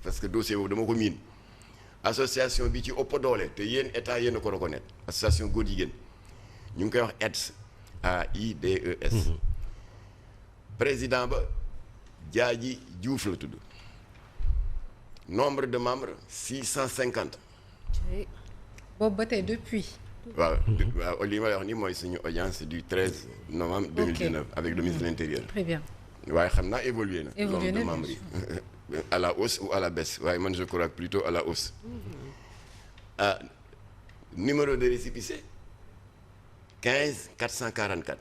parce que dossier boobu dama ko miin association bi ci ëpp doole te yéen état yéen a ko reconnaître association góor jigéen ñu ngi koy wax AIDS AIDS président ba Jaaji Diouf la tudd nombre de membres 650. boobu ba tey depuis. waaw li may wax ni mooy suñu audience du 13 novembre 2019 avec le ministre de l'Intérieur. Très bien. waaye xam naa évolué na. évolué na nombre de membres yi à la hausse ou à la baisse waaye man je crois plutôt à la hausse. Numéro de récépissé 15 444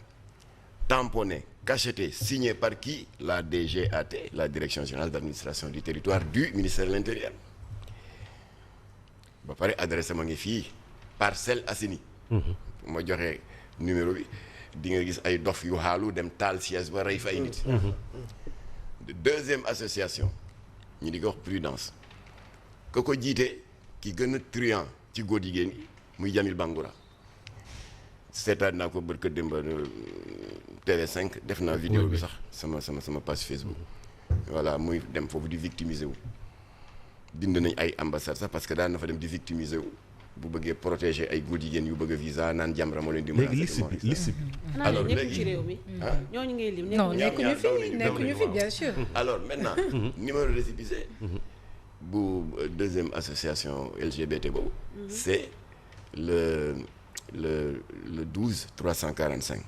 tamponné cacheté signé par qui? La DGAT, la Direction Générale d'Administration du Territoire du ministère de l'Intérieur. ba pare adressé ma ngi fii Parcelles Assainies. ma joxe numéro bi di nga gis ay dof yu xaalu dem taal siège ba rey fa ay nit. Deuxième association ñu di ko wax Prudence ka ko jiite ki gën a truand ci góor jigéen yi muy Jamil Bangoura seetaan naa ko barka démb TV5 def naa vidéo bi sax sama page Facebook. voilà muy dem foofu di victimiser wu bind nañ ay ambassade sax parce que daan na fa dem di victimiser wu bu bëggee protéger ay góor jigéen yu bëgg a visa naan Jamra moo leen di. léegi liste bi alors léegi ci réew mi. ñooñu ngay lim. non nekkuñu fi bien sûr. alors maintenant numéro de récépissé bu deuxième association LGBT boobu. c'est le 12 345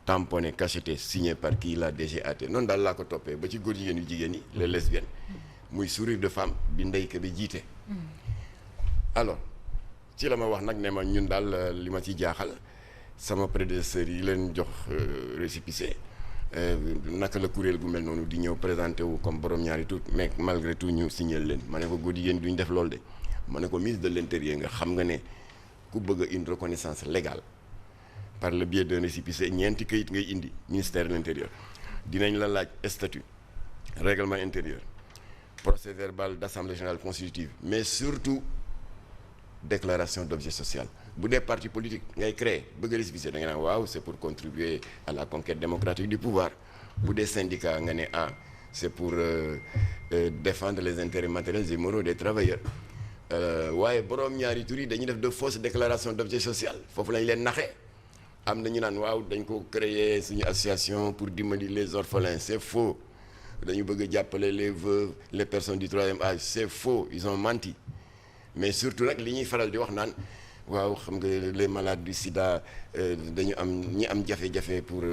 tamponné cacheté signé par qui? La DGAT noonu daal laa ko toppee ba ci góor jigéen yu jigéen yi les lesbiennes muy sourire de femme bi ndeyka bi jiite. alors ci la ma wax nag ne ma ñun daal li ma ci jaaxal sama prédécesseurs yi leen jox récépissé naka la kuréel gu mel noonu di ñëw présenté wu comme borom ñaari tur mais malgré tout ñu signé leen ma ne ko góor jigéen duñ def loolu de ma ne ko ministre de l'Intérieur nga xam nga ne ku bëgg une reconnaissance légale par le biais d'un récépissé ñeenti kayit ngay indi ministère de l'Intérieur dinañ la laaj statut règlement intérieur procès verbal d'assemblée générale constitutive mais surtout déclaration d'objet social bu dee parti politique ngay créer bëgg a récépissé da nga naan waaw c'est pour contribuer à la conquête démocratique du pouvoir bu dee syndicat nga ne c'est pour défendre les intérêts matériels et moraux des travailleurs waaye boroom ñaari tur yi dañuy def de fausses déclarations d'objet social foofu lañ leen naxee am na ñu naan waaw dañ ko créer suñu association pour dimbali les orphelins c'est faux dañu bëgg a jàppale les veuves les personnes du troisième âge c'est faux ils ont menti mais surtout nag li ñuy faral di wax naan waaw xam nga les malades du sida dañu am ñi am jafe-jafe pour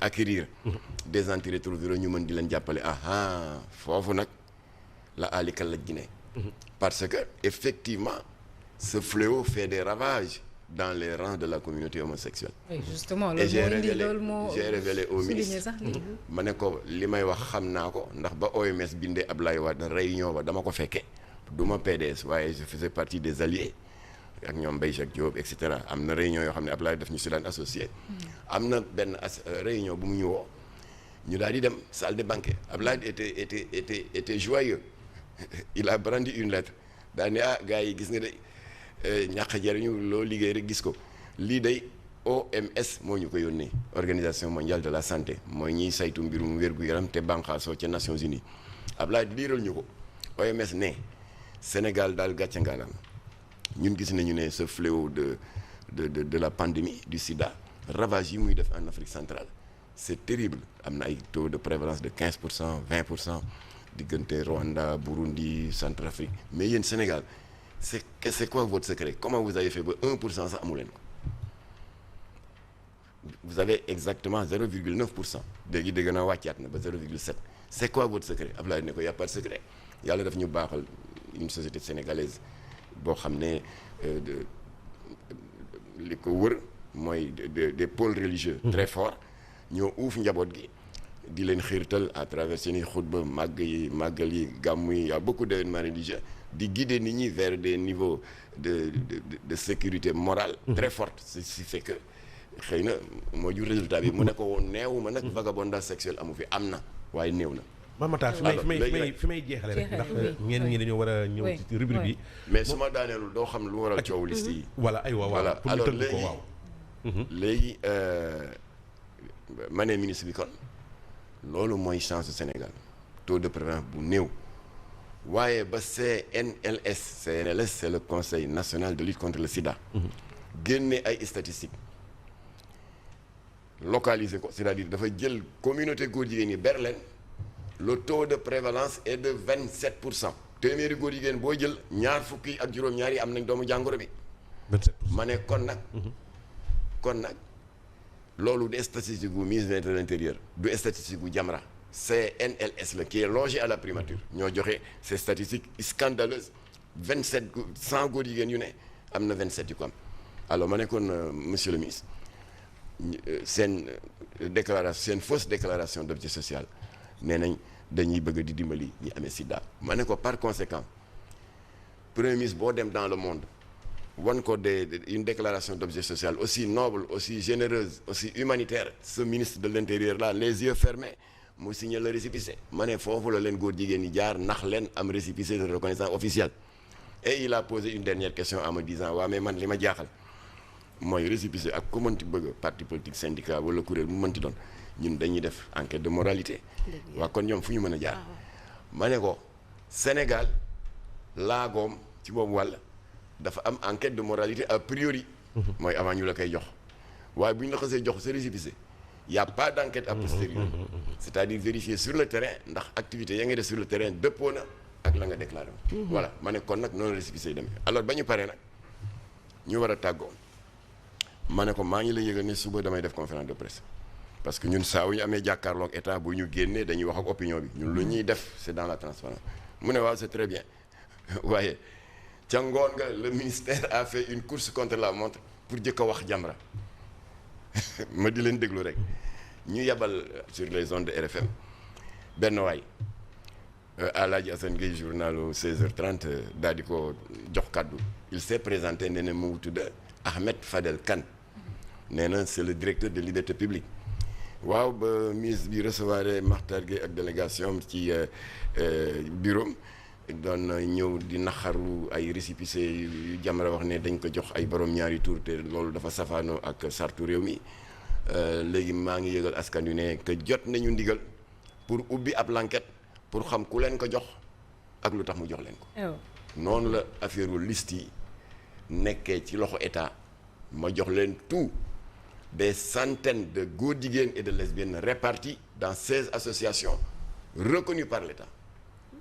acquérir des antirétroviraux ñu mën di leen jàppale foofu nag la alikal la Guinée parce que effectivement ce fléau fait des ravages dans les rangs de la communauté homosexuelle. Oui, justement et j'ai j'ai révélé au ministre ma ne ko li may wax xam naa ko ndax ba OMS bindee Ablaye Wade réunion ba dama ko fekke du ma PDS waaye je faisais partie des alliés ak ñoom Mbaye Jacques Diop et cetera am na réunion yoo xam ne Ablaye daf ñu si daan associé am na benn réunion bu mu ñu woo ñu daal di dem salle de banquet Ablaye était joyeux il a brandi une lettre daal ne gars yi gis nga de ñàkk jariñu loo liggéey rek gis ko lii day OMS moo ñu ko yónnee organisation mondiale de la santé mooy ñiy saytu mbirum wér-gu-yaram te banqaasoo ca Nations Unies Ablaye liiral ñu ko OMS ne Sénégal daal gàcce ngaalaam ñun gis nañu ne ce fléau de la pandémie du sida ravage yi muy def en Afrique centrale c'est terrible am na ay taux de prévalence de 15% 20% diggante Rwanda Burundi Centrafrique mais yéen Sénégal c'est quoi votre secret comment vous avez fait ba 1% sax amu leen ko vous avez exactement 0,9% léegi dégg naa wàccaat na ba 0,7 c'est quoi votre secret Abdoulaye ne ko y a pas de secret yàlla daf ñu baaxal une société sénégalaise boo xam ne li ko wër mooy des pôles religieux très forts ñoo uuf njaboot gi di leen xiirtal à travers seeni xutba màggal yi gàmmu yi y a beaucoup d'événements religieux di guider nit ñi vers des niveaux de sécurité morale très forte ce qui fait que xëy na moo jur résultat bi mu ne ko woon neewu ma nag vagabondage sexuel amu fi am na waaye néew na Mamata fi may jeexale rek ndax ñenn ñi dañoo war a ñëw ci rubrique bi mais su ma daaneelul doo xam lu waral coow liste yi voilà aywa voilà pour ñu tënk ko waaw léegi ma ne ministre bi kon loolu mooy chance du Sénégal taux de prévalence bu néew waaye ba CNLS c'est le Conseil national de lutte contre le sida génne ay statistiques localiser ko c'est-à-dire dafa jël communauté góor jigéen yi ber leen le taux de prévalence est de 27%. téeméeri góor jigéen boo jël ñaar fukki ak juróom-ñaar yi am nañ doomu jàngoro bi. 27%. ma ne kon nag loolu du statistique bu ministère de l'intérieur du statistique bu Jamra CNLS la qui est logé à la primature ñoo joxe ces statistiques scandaleuses 100 góor jigéen yu ne am na 27 yu ko am alors ma ne kon monsieur le ministre seen fausse déclaration d'objet social nee nañ dañuy bëgg di dimbali ñi amee sida ma ne ko par conséquent premier ministre boo dem dans le monde wan ko une déclaration d'objet social aussi noble aussi généreuse aussi humanitaire ce ministre de l'intérieur là les yeux fermés mu signé le récépissé ma ne foofu la leen góor jigéen ñi jaar nax leen am récépissé de reconnaissance officielle et il a posé une dernière question en me disant waaw mais man li ma jaaxal mooy récépissé ak ku mënti bëgg parti politique syndicat wala kuréel mu mënti doon ñun dañuy def enquête de moralité waa kon ñoom fu ñu mën a jaar ma ne ko Sénégal laagoom ci boobu wàll dafa am enquête de moralité a priori mooy avant ñu la koy jox waaye bu ñu la xasee jox sa récépissé y a pas d'enquête a posteriori c'est-à-dire vérifier sur le terrain ndax activité ya ngay def sur le terrain dëppoo na ak la nga déclaré voilà ma ne kon nag noonu récépissé yi demee alors ba ñu paree nag ñu war a tàggoo ma ne ko maa ngi lay yëgal ne suba damay def conférence de presse parce que ñun saa wu ñu amee jàkkaarloog état bu ñu génnee dañuy wax ak opinion bi ñun lu ñuy def c'est dans la transparence mu ne waaw c'est très bien waaye ca ngoon nga le ministère a fait une course contre la montre pour jëkk a wax Jamra ma di leen déglu rek ñu yebal sur les ondes de RFM benn waay Alaaji Assane Gueye journalu 16h30 daal di ko jox kàddu il s'est présenté nee na mu ngi tudd Ahmed Fadel Kane nee na c'est le directeur de liberté publique waaw ba ministre bi recevoir Makhtar Gueye ak délégation ci bureau doon ñëw di naxaru ay récépissé yu Jamra wax ne dañ ko jox ay borom ñaari tur te loolu dafa safaanoo ak sartu réew mi léegi maa ngi yëgal askan wi ne que jot nañu ndigal pour ubbi ab l'enquête pour xam ku leen ko jox ak lu tax mu jox leen ko noonu la affaire u liste yi nekkee ci loxo état ma jox leen tout des centaines de góor jigéen et de lesbiennes répartis dans 16 associations reconnues par l'état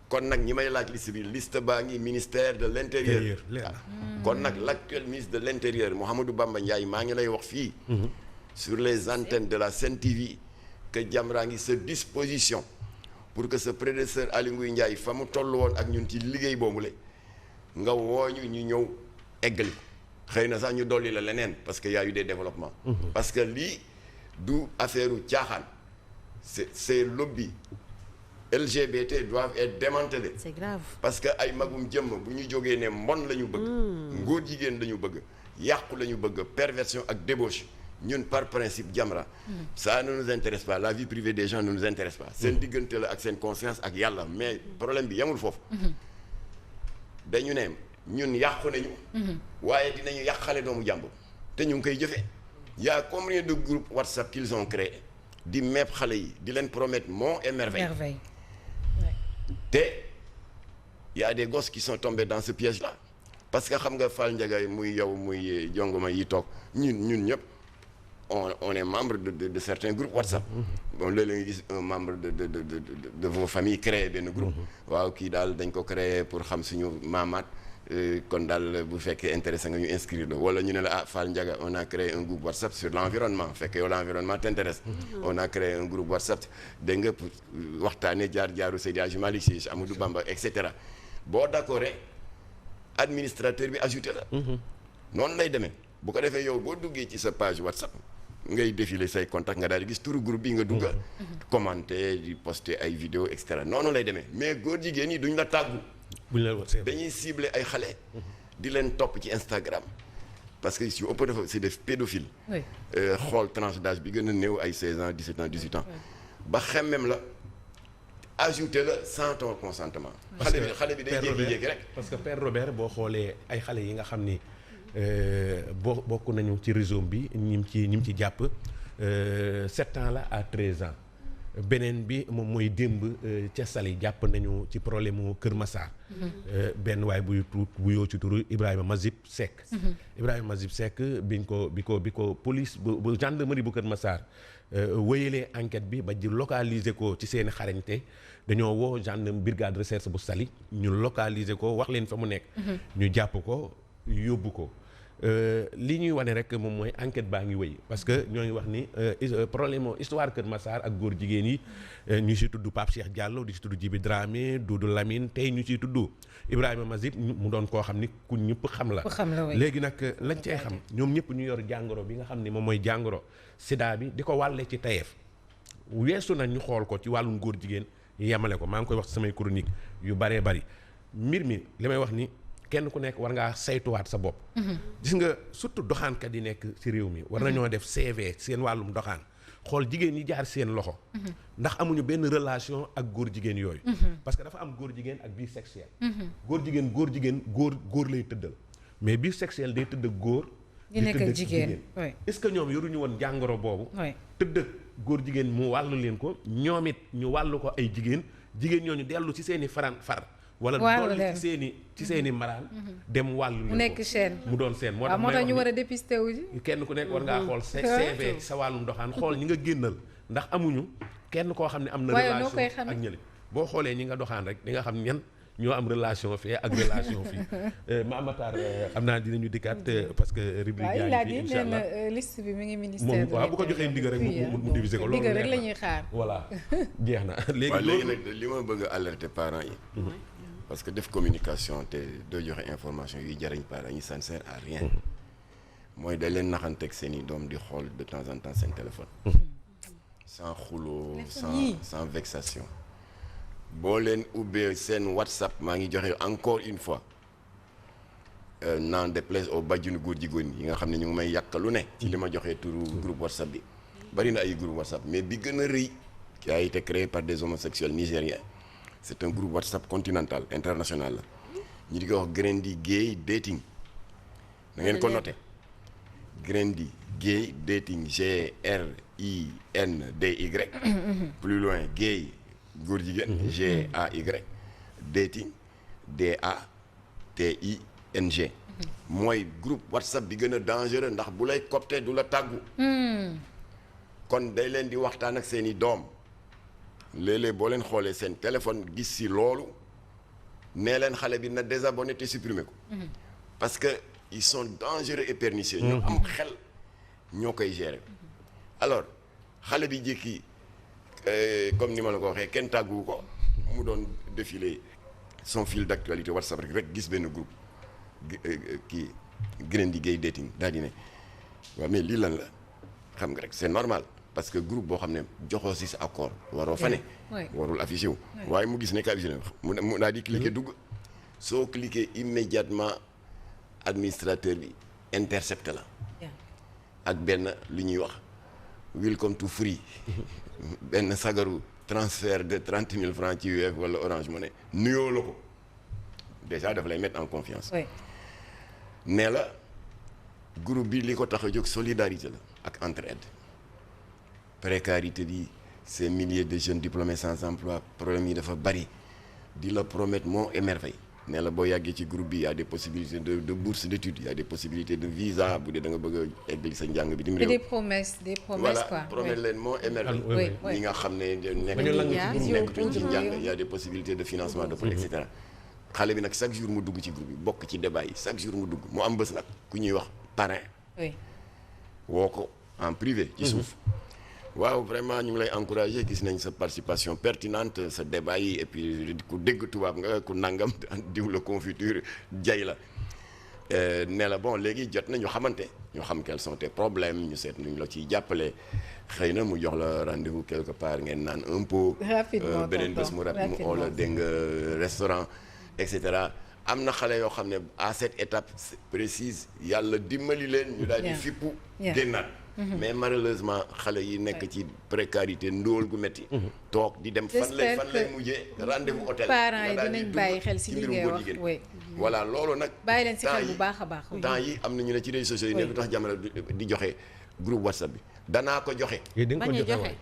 kon nag ñi may laaj liste bi liste baa ngi ministère de l'intérieur kon nag l'actuel ministre de l'intérieur Mouhamadou Bamba Ndiaye maa ngi lay wax fii sur les antennes de la Sen TV que Jamra ngi sa disposition pour que sa prédécesseur Aly Ngouille Ndiaye fa mu toll woon ak ñun ci liggéey boobule nga wooñu ñu ñëw eggali xëy na sax ñu dolli la leneen parce que y a eu des développements parce que lii du affaire u caaxaan c'est lobby LGBT doivent être démantelés. C'est grave. Parce que ay magum jëmm bu ñu jógee ne mbon la ñu bëgg ngóor jigéen la ñu bëgg yàqu la ñu bëgg perversion ak débauche ñun par principe Jamra ça ne nous intéresse pas la vie privée des gens ne nous intéresse pas seen diggante la ak seen conscience ak yàlla mais problème bi yamul foofu dañu ne ñun yàqu nañu waaye dinañu yàqale doomu jàmbur te ñu ngi koy jëfee y a combien de groupes WhatsApp qu'ils ont créé di meeb xale yi di leen promettre monts et merveilles te y a des gosses qui sont tombés dans ce piège là parce que xam nga Fall Ndiaga muy yow muy jongoma yi toog ñun ñëpp on est membre de certains groupes WhatsApp bon léeg-léeg nga gis un membre de vos familles créé benn groupe waaw kii daal dañ ko créé pour xam suñu maamaat kon daal bu fekkee intéressé nga ñu inscrire la wala ñu ne la Fall Ndiaga on a créé un groupe WhatsApp sur l'environnement fekkee yow l'environnement t'intéresse on a créé un groupe WhatsApp dégg nga pour waxtaanee jaaru Seydi Hadji Malick Sy Amadou Bamba et cetera boo d'accord administrateur bi ajouté la noonu lay demee bu ko defee yow boo duggee ci sa page WhatsApp ngay défiler say contact nga daal di gis turu groupe bi nga dugga commenter di poster ay vidéo et cetera noonu lay demee mais góor jigéen ñi duñ la tàggu dañuy cibler ay xale di leen topp ci Instagram parce que si ëpp dafa c'est des pédophiles xool tranche d'âge bi gën a néew ay 16 ans 17 ans 18 ans ba xemmem la ajouter la sans ton consentement xale bi day jékki-jékki rek parce que Père Robert boo xoolee ay xale yi nga xam ni bokk nañu ci réseau bi ñim ci jàpp 7 ans la à 13 ans beneen bi moom mooy démb ca Saly jàpp nañu ci problème mu Kër Massar. benn waay buy bu yoo ci turu Ibrahima Mazib Seck. Ibrahima Mazib Seck bi ko police bu gendarmerie bu Kër Massar wéyalee enquête bi ba ji localiser ko ci seeni xarañte dañoo woo gendarme brigade recherche bu Saly ñu localiser ko wax leen fa mu nekk. ñu jàpp ko yóbbu ko. li ñuy wane rek moom mooy enquête baa ngi wéy parce que ñoo ngi wax ni problème histoire Kër Massar ak góor jigéen yi ñu ciy tudd Pape Cheikh Diallo di ci tudd Djibi Dramé Doudou Lamine tey ñu ciy tudd Ibrahima Mazib mu doon koo xam ni ku ñëpp xam la. léegi nag lañ cey xam ñoom ñëpp ñu yor jàngoro bi nga xam ni moom mooy jàngoro sida bi di ko wàlle ci tayeef weesu na ñu xool ko ci wàllum góor jigéen yemale ko maa ngi koy wax samay chronique yu baree bari mbir mi li may wax ni. kenn ku nekk war ngaa saytuwaat sa bopp. gis nga surtout doxaankat yi nekk ci réew mi. war nañoo def CV seen wàllum doxaan xool jigéen yi jaar seen loxo. ndax amuñu benn relation ak góor jigéen yooyu. parce que dafa am góor jigéen ak bisexuel. góor jigéen góor lay tëddal mais bisexuel day tëdd ak góor. di nekk ak jigéen est-ce que ñoom yoruñu woon jàngoro boobu. tëdd ak góor jigéen mu wàllu leen ko ñoom it ñu wàllu ko ay jigéen ñooñu dellu ci seen i far. wala dool ci seeni maraan dem wàllu mu nekk chaîne mu doon seen moo tax ñu war a dépister wu ji kenn ku nekk war ngaa xool CV sa wàllum doxaan xool ñi nga génnal ndax amuñu kenn koo xam ne am na relation ak ñële boo xoolee ñi nga doxaan rek di nga xam ñan ñoo am relation fee ak relation fii Mamatar xam naa dinañu dikkaat parce que rubrique yaa ngi fi incha allah liste bi mi ngi ministère waaw bu ko joxee ndigal rek mu diviser ko loolu ndigal rek la ñuy xaar voilà jeex na léegi nag li ma bëgg a alerter parents yi parce que def communication te doo joxe information yuy jariñ parents yi ça ne sert à rien mooy da leen naxanteeg seen i doom di xool de temps en temps seen téléphone sans xuloo sans vexation boo leen ubbee seen WhatsApp maa ngi joxe encore une fois n'en déplaise au bàjjunu góor jigéen yi nga xam ne ñu ngi may yàq lu ne ci li ma joxee turu groupe WhatsApp bi bari na ay groupe WhatsApp mais bi gën a rëy qui a été créé par des homosexuels nigériens c'est un groupe WhatsApp continental international la ñu di ko wax Grendi Gay Dating da ngeen ko noté Grendi Gay Dating GRINDY plus loin gay góor jigéen GAY Dating DATING mooy groupe WhatsApp bi gën a dangereux ndax bu lay copte du la tàggu kon day leen di waxtaan ak seeni doom léeg-léeg boo leen xoolee seen téléphone gis si loolu nee leen xale bi na désabonné te supprimer ko parce que ils sont dangereux et pernicieux ñoo am xel ñoo koy gérer alors xale bi jékki comme ni ma la ko waxee kenn tàggu ko mu doon défiler son fil d'actualité WhatsApp rek gis benn groupe kii Grendi Gay Dating daal di ne waaw mais lii lan la xam nga rek c'est normal parce que groupe boo xam ne joxoo si sa accord waroo fa ne warul affiché wu waaye mu gis ne ka affiché mu daal di cliquer dugg soo cliquer immédiatement administrateur bi intercepté la ak benn lu ñuy wax welcome to free benn sagaru transfert de 30 000 francs ci UF wala Orange Money nuyoo la ko déjà dafa lay mettre en confiance nee la groupe bi li ko tax a jóg solidarité la ak entraide précarité bi ces milliers de jeunes diplômés sans emploi problème yi dafa bari di la promettre monts et merveilles ne la boo yàggee ci groupe bi y a des possibilités de bourse d'études y a des possibilités de visa bu dee da nga bëgg a eggali sa njàng bi dim réew des promesses voilà quoi promettre leen monts et merveilles ñi nga xam ne nekkatuñ ci njàng y a des possibilités de financement de prêt et cetera xale bi nag chaque jour mu dugg ci groupe bi bokk ci débat yi chaque jour mu dugg mu am bés nag ku ñuy wax parrain woo ko en privé ci suuf waaw vraiment ñu ngi lay encourager gis nañ sa participation pertinente sa débat yi et puis ku dégg tubaab nga ku nangam diw la confiture jay la ne la bon léegi jot na ñu xamante ñu xam quels sont tes problèmes ñu seet nuñ la ciy jàppale xëy na mu jox la rendez-vous quelque part ngeen naan un pot beneen bés mu rap mu oo la dégg nga restaurant et cetera am na xale yoo xam ne à cette étape précise yàlla dimbali leen ñu daal di fippu génnaat mais malheureusement xale yi nekk ci précarité ndóol gu metti toog di dem fan lay mujjee rendez-vous hôtel parents yi dinañ bàyyi xel si li ngay wax voilà loolu nag bàyyi leen si xel bu baax a baax temps yi am na ñu ne ci réseaux sociaux yi ne lu tax jamono di joxe groupe WhatsApp bi danaa ko joxe bañ a joxe